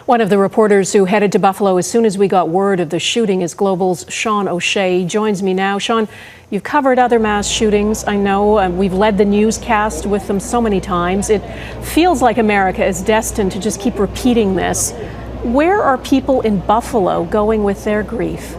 One of the reporters who headed to Buffalo as soon as we got word of the shooting is Global's Sean O'Shea. He joins me now. Sean, you've covered other mass shootings. I know we've led the newscast with them so many times. It feels like America is destined to just keep repeating this. Where are people in Buffalo going with their grief?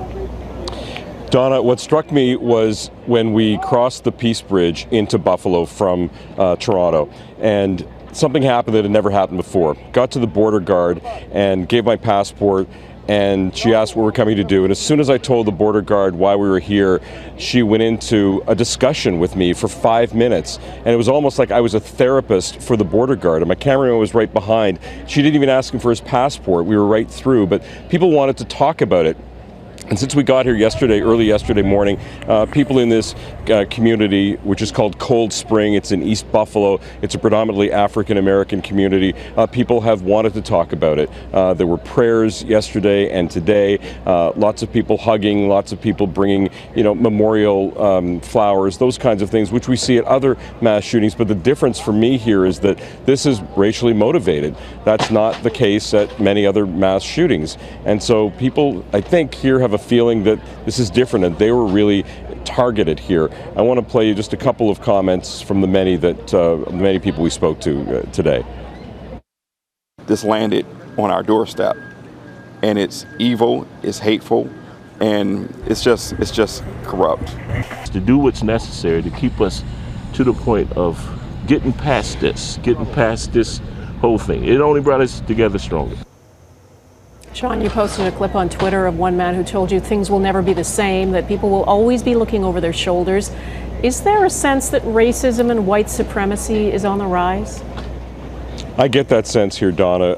Donna, what struck me was when we crossed the Peace Bridge into Buffalo from Toronto, and something happened that had never happened before. Got to the border guard and gave my passport, and she asked what we're coming to do. And as soon as I told the border guard why we were here, she went into a discussion with me for 5 minutes. And it was almost like I was a therapist for the border guard. And my cameraman was right behind. She didn't even ask him for his passport. We were right through, but people wanted to talk about it. And since we got here yesterday, early yesterday morning, people in this community, which is called Cold Spring, it's in East Buffalo, it's a predominantly African-American community, people have wanted to talk about it. There were prayers yesterday and today, lots of people hugging, lots of people bringing, memorial flowers, those kinds of things, which we see at other mass shootings. But the difference for me here is that this is racially motivated. That's not the case at many other mass shootings. And so people, I think, here have a feeling that this is different and they were really targeted here. I want to play you just a couple of comments from the many people we spoke to today. This landed on our doorstep, and it's evil, it's hateful, and it's just corrupt. To do what's necessary to keep us to the point of getting past this whole thing. It only brought us together stronger. Sean, you posted a clip on Twitter of one man who told you things will never be the same, that people will always be looking over their shoulders. Is there a sense that racism and white supremacy is on the rise? I get that sense here, Donna,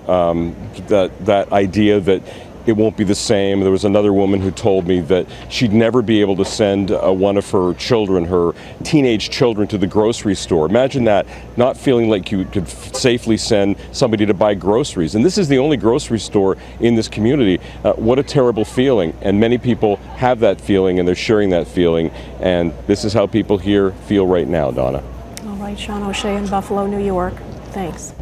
that idea that it won't be the same. There was another woman who told me that she'd never be able to send one of her children, her teenage children, to the grocery store. Imagine that, not feeling like you could safely send somebody to buy groceries. And this is the only grocery store in this community. What a terrible feeling. And many people have that feeling, and they're sharing that feeling. And this is how people here feel right now, Donna. All right, Sean O'Shea in Buffalo, New York. Thanks.